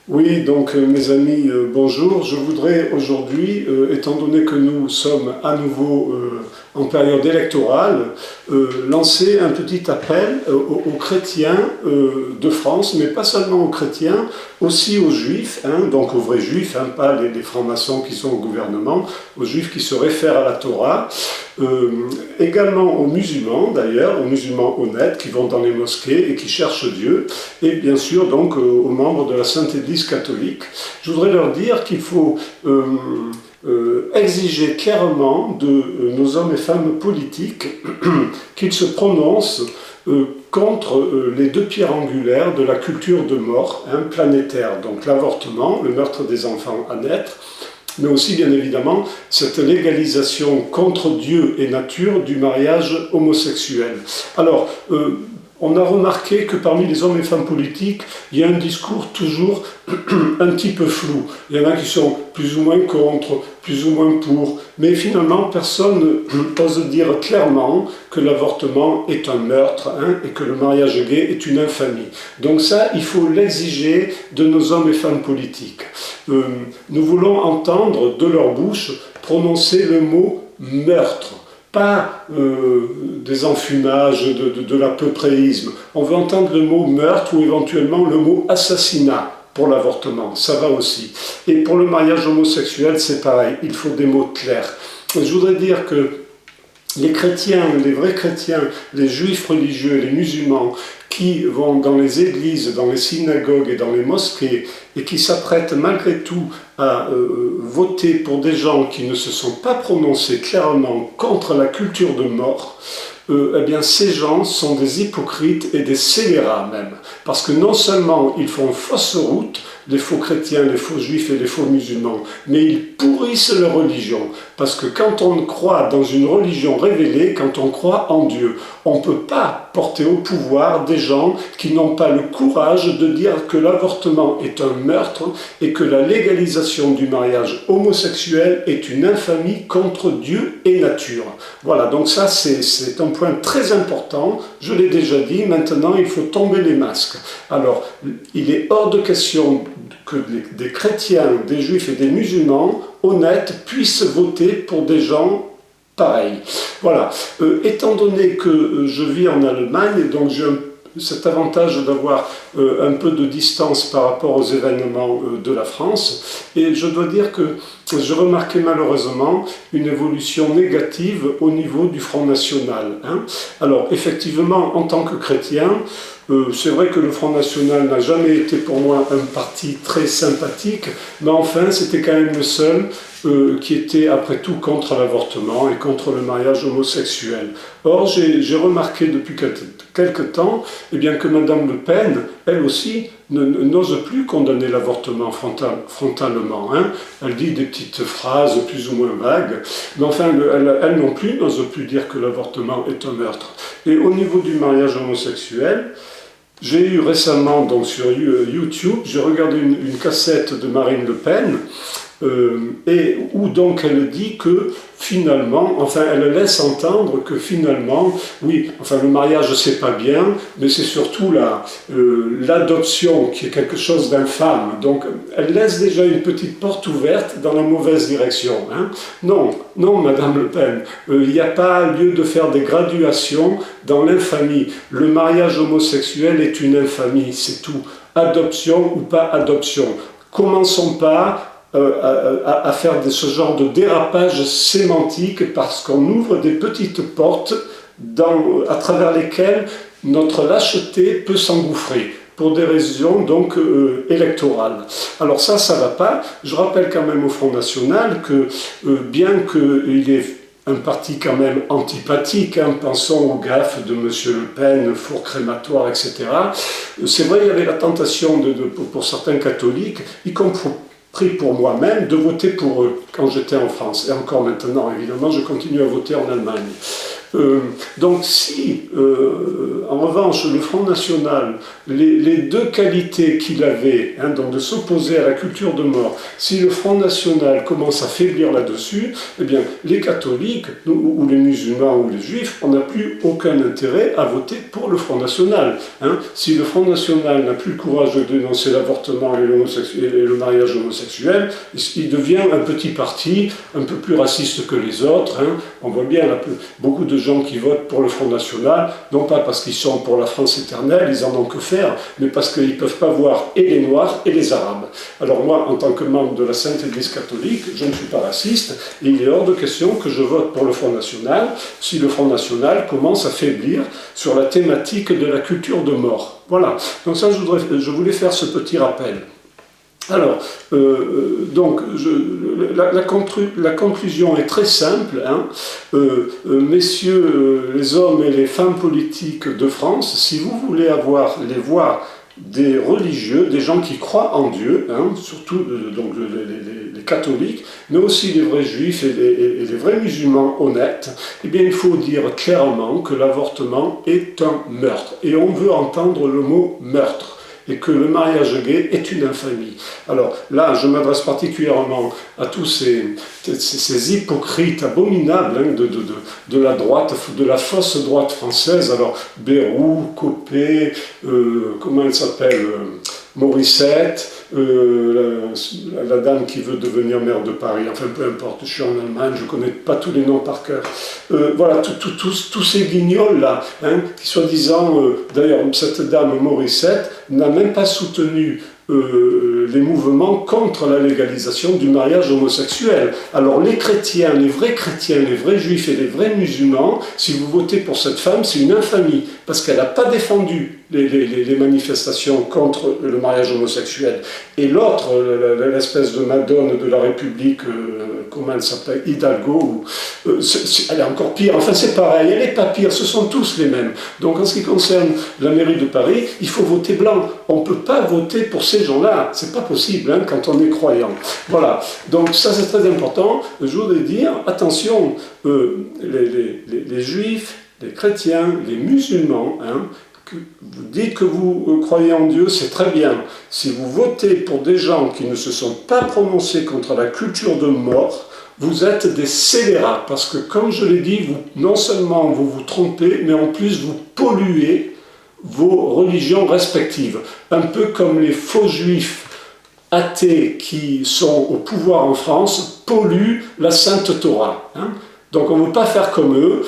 Oui, donc mes amis, bonjour. Je voudrais aujourd'hui, étant donné que nous sommes à nouveau en période électorale, lancer un petit appel aux chrétiens de France, mais pas seulement aux chrétiens, aussi aux juifs, donc aux vrais juifs, pas les francs-maçons qui sont au gouvernement, aux juifs qui se réfèrent à la Torah, également aux musulmans d'ailleurs, aux musulmans honnêtes qui vont dans les mosquées et qui cherchent Dieu, et bien sûr donc aux membres de la Sainte Église catholique. Je voudrais leur dire qu'il faut exiger clairement de nos hommes et femmes politiques qu'ils se prononcent contre les deux pierres angulaires de la culture de mort planétaire, donc l'avortement, le meurtre des enfants à naître, mais aussi bien évidemment cette légalisation contre Dieu et nature du mariage homosexuel. Alors, on a remarqué que parmi les hommes et femmes politiques, il y a un discours toujours un petit peu flou. Il y en a qui sont plus ou moins contre, plus ou moins pour, mais finalement personne n'ose dire clairement que l'avortement est un meurtre et que le mariage gay est une infamie. Donc ça, il faut l'exiger de nos hommes et femmes politiques. Nous voulons entendre de leur bouche prononcer le mot meurtre. Pas des enfumages, de l'apeuréisme. On veut entendre le mot meurtre ou éventuellement le mot assassinat pour l'avortement, ça va aussi. Et pour le mariage homosexuel, c'est pareil, il faut des mots clairs. Je voudrais dire que les chrétiens, les vrais chrétiens, les juifs religieux, les musulmans, qui vont dans les églises, dans les synagogues et dans les mosquées, et qui s'apprêtent malgré tout à voter pour des gens qui ne se sont pas prononcés clairement contre la culture de mort, eh bien ces gens sont des hypocrites et des scélérats même. Parce que non seulement ils font fausse route, les faux chrétiens, les faux juifs et les faux musulmans, mais ils pourrissent leur religion. Parce que quand on croit dans une religion révélée, quand on croit en Dieu, on ne peut pas porter au pouvoir des gens qui n'ont pas le courage de dire que l'avortement est un meurtre et que la légalisation du mariage homosexuel est une infamie contre Dieu et nature. Voilà, donc ça c'est un point très important, je l'ai déjà dit, maintenant il faut tomber les masques. Alors, il est hors de question que des chrétiens, des juifs et des musulmans honnêtes puissent voter pour des gens pareils. Voilà. Étant donné que je vis en Allemagne, et donc j'ai cet avantage d'avoir un peu de distance par rapport aux événements de la France, et je dois dire que je remarquais malheureusement une évolution négative au niveau du Front National. Alors effectivement, en tant que chrétien, c'est vrai que le Front National n'a jamais été pour moi un parti très sympathique, mais enfin c'était quand même le seul qui était après tout contre l'avortement et contre le mariage homosexuel. Or j'ai remarqué depuis quelque temps bien, que Madame Le Pen, elle aussi, n'ose plus condamner l'avortement frontalement. Elle dit des petites phrases plus ou moins vagues, mais enfin elle non plus n'ose plus dire que l'avortement est un meurtre. Et au niveau du mariage homosexuel, j'ai eu récemment, donc sur YouTube, j'ai regardé une cassette de Marine Le Pen, et où donc elle dit que finalement, enfin elle laisse entendre que finalement, oui, enfin le mariage c'est pas bien, mais c'est surtout l'adoption qui est quelque chose d'infâme. Donc elle laisse déjà une petite porte ouverte dans la mauvaise direction. Non, Madame Le Pen, il n'y a pas lieu de faire des graduations dans l'infamie. Le mariage homosexuel est une infamie, c'est tout. Adoption ou pas adoption. Commençons pas à faire ce genre de dérapage sémantique parce qu'on ouvre des petites portes à travers lesquelles notre lâcheté peut s'engouffrer pour des raisons donc électorales. Alors ça va pas. Je rappelle quand même au Front National que bien qu'il est un parti quand même antipathique, pensons aux gaffes de M. Le Pen, four crématoire, etc. C'est vrai, il y avait la tentation pour certains catholiques, y compris pour moi-même, de voter pour eux quand j'étais en France. Et encore maintenant, évidemment, je continue à voter en Allemagne. Donc si, en revanche, le Front National, les deux qualités qu'il avait, hein, donc de s'opposer à la culture de mort, si le Front National commence à faiblir là-dessus, eh bien, les catholiques, ou les musulmans, ou les juifs, on n'a plus aucun intérêt à voter pour le Front National. Hein. Si le Front National n'a plus le courage de dénoncer l'avortement et le mariage homosexuel, il devient un petit parti, un peu plus raciste que les autres. Hein. On voit bien là, beaucoup de gens qui votent pour le Front National, non pas parce qu'ils sont pour la France éternelle, ils en ont que faire, mais parce qu'ils ne peuvent pas voir et les Noirs et les Arabes. Alors moi, en tant que membre de la Sainte Église catholique, je ne suis pas raciste, et il est hors de question que je vote pour le Front National si le Front National commence à faiblir sur la thématique de la culture de mort. Voilà, donc ça je voulais faire ce petit rappel. Alors, donc, la conclusion est très simple. Hein. Messieurs les hommes et les femmes politiques de France, si vous voulez avoir les voix des religieux, des gens qui croient en Dieu, hein, surtout donc les catholiques, mais aussi les vrais juifs et les vrais musulmans honnêtes, eh bien il faut dire clairement que l'avortement est un meurtre. Et on veut entendre le mot meurtre. Et que le mariage gay est une infamie. Alors là, je m'adresse particulièrement à tous ces hypocrites abominables hein, de la droite, de la fausse droite française. Alors Bayrou, Copé, comment elle s'appelle Morissette, la dame qui veut devenir maire de Paris, enfin peu importe, je suis en Allemagne, je ne connais pas tous les noms par cœur. Voilà, tous ces guignols-là, hein, qui soi-disant, d'ailleurs cette dame Morissette n'a même pas soutenu les mouvements contre la légalisation du mariage homosexuel. Alors les chrétiens, les vrais juifs et les vrais musulmans, si vous votez pour cette femme, c'est une infamie, parce qu'elle n'a pas défendu les manifestations contre le mariage homosexuel. Et l'autre, l'espèce de madone de la République, comment elle s'appelle, Hidalgo, elle est encore pire, enfin c'est pareil, elle n'est pas pire, ce sont tous les mêmes. Donc en ce qui concerne la mairie de Paris, il faut voter blanc. On ne peut pas voter pour ces gens-là, c'est pas possible hein, quand on est croyant. Voilà, donc ça c'est très important. Je voudrais dire, attention, les juifs, les chrétiens, les musulmans, hein, vous dites que vous croyez en Dieu, c'est très bien. Si vous votez pour des gens qui ne se sont pas prononcés contre la culture de mort, vous êtes des scélérats. Parce que, comme je l'ai dit, non seulement vous vous trompez, mais en plus vous polluez vos religions respectives. Un peu comme les faux juifs athées qui sont au pouvoir en France polluent la Sainte Torah. Hein. Donc on ne veut pas faire comme eux.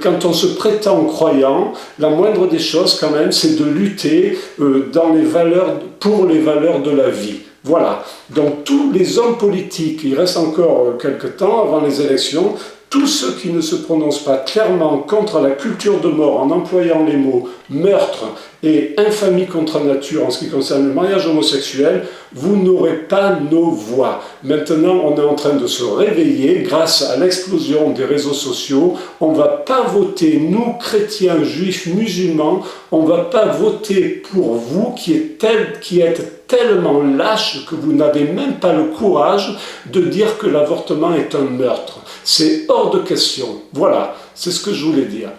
Quand on se prétend croyant, la moindre des choses quand même, c'est de lutter pour les valeurs de la vie. Voilà. Donc tous les hommes politiques, il reste encore quelques temps avant les élections, tous ceux qui ne se prononcent pas clairement contre la culture de mort en employant les mots meurtre et infamie contre nature en ce qui concerne le mariage homosexuel, vous n'aurez pas nos voix. Maintenant, on est en train de se réveiller grâce à l'explosion des réseaux sociaux. On ne va pas voter, nous, chrétiens, juifs, musulmans, on ne va pas voter pour vous qui êtes tellement lâche que vous n'avez même pas le courage de dire que l'avortement est un meurtre. C'est hors de question. Voilà, c'est ce que je voulais dire.